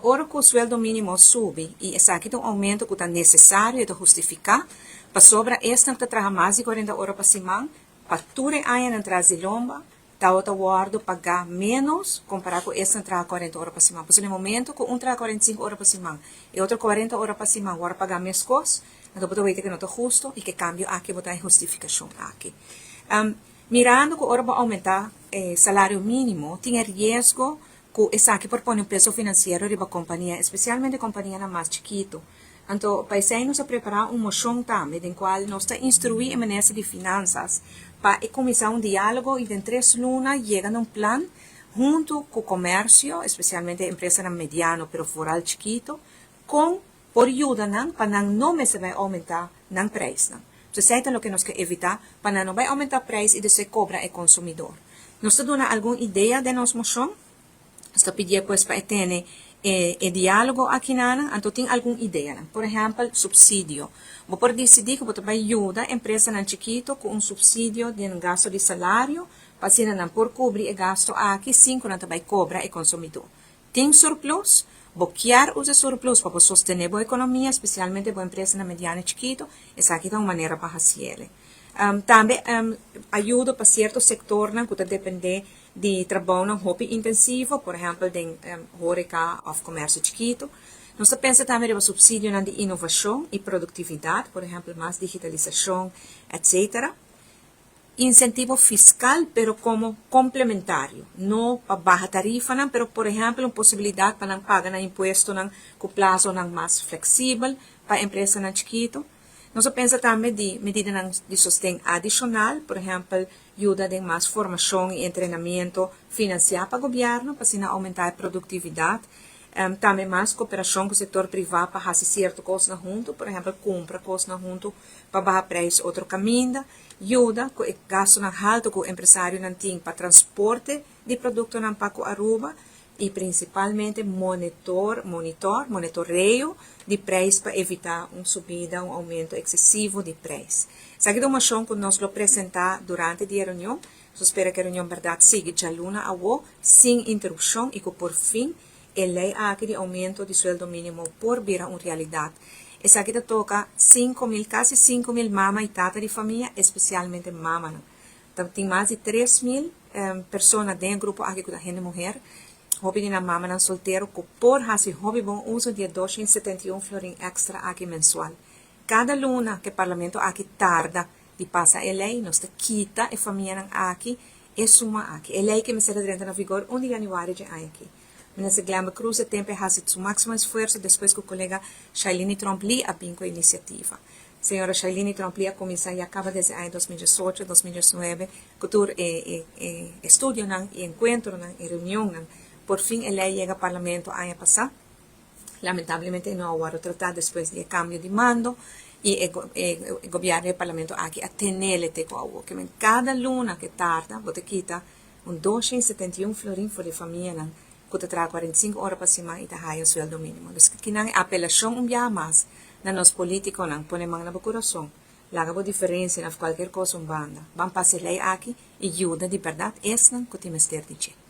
Ora que o sueldo mínimo sube e esse aqui tem um aumento que está necessário de justificar, para sobra esta que trabalha mais de 40 horas para semana, para tudo aí na trás de lomba, está outra guarda pagar menos comparado com esta que trabalha 40 horas para semana. Porque no momento que um trabalha 45 horas para semana e outro 40 horas para semana, agora pagar mais coisas, então você vai ter que não está justo e que cambio aqui botar em justificação aqui. Mirando que agora vai aumentar salário mínimo, tem risco que essa aqui propõe um peso financeiro de uma companhia, especialmente companhia mais chiquito. Então, para isso, nós preparar uma moção também, em qual nós instruir a ministra de Finanças para começar um diálogo e em 3 lunas chega a um plano junto com o comércio, especialmente a empresa mediano, pero foral chiquito, com por ajuda para não me se vai aumentar o preço. Isso é o que nós queremos evitar, para não vai aumentar o preço e de se cobra o consumidor. Nós damos alguma ideia de nossa moção? Nós pedimos pues, para ter diálogo aqui, então tem alguma ideia. Por exemplo, subsídio. Vou por decidir que você vai ajudar a empresa chiquito com um subsídio de gasto de salário, para se não por cobrir o gasto aqui, 5 não vai cobrar o consumidor. Tem surplus? Bloquear o surplus para sostener a economia, especialmente para a empresa mediana e chiquito, essa aqui é uma maneira para fazer. Também ajuda para certo setor que depende de trabalho hobby intensivo, por exemplo, de horeca ou comércio chiquito. Nós pensamos também no subsídio de inovação e produtividade, por exemplo, mais digitalização, etc. Incentivo fiscal, pero como complementário, não para baixa tarifa, pero por exemplo, uma possibilidade para pagar imposto com prazo mais flexível para a empresa chiquito. Nós pensamos também de medidas de sustento adicional, por exemplo, ajuda de mais formação e treinamento financiado para o governo, para assim aumentar a produtividade. Também mais cooperação com o setor privado para fazer certas coisas junto, por exemplo, compra coisas junto para baixar preço, outro caminho. Ajuda com o gasto alto que o empresário não tem para transporte de produtos para Aruba e principalmente monitoreio de preço para evitar uma subida, um aumento excessivo de preço. Essa aqui é uma ação que nós vamos apresentar durante a reunião. Eu espero que a reunião verdade siga de luna a o sem interrupção e que por fim a lei aqui de aumento de sueldo mínimo por vir a uma realidade. Essa aqui toca 5.000, quase 5.000 mamas e tata de família, especialmente mamas. Então, tem mais de 3.000 pessoas dentro do grupo aqui da gente mulher. Hobby na mama na solteiro que por fazer hobby bom uso de 271 florin extra aqui mensual. Cada luna que o parlamento aqui tarda de passar a lei, nós quita a família aqui e suma aqui. A lei que me será entra na vigor 1 de janeiro de aqui. Nessa Glamba Cruz, o tempo faz seu máximo esforço depois que o colega Shailene Trompli abriu a iniciativa. Senhora Shailene Trompli começou e acaba desde 2018, 2019, com o estudo e encontro e reunião. Por fim, a lei chega ao parlamento ano passado. Lamentavelmente, não houve tratado depois do cambio de mando e o governo e o parlamento aqui a tener que em cada luna que tarda, você quita 271 florin por família, que trabalha 45 horas para cima e está o sueldo mínimo. Então, que não apelação dia mais, na nos políticos não põe mão na coração. Laga a diferença na qualquer coisa banda. Vamos passar lei aqui e ajuda de verdade essa que temos que ter.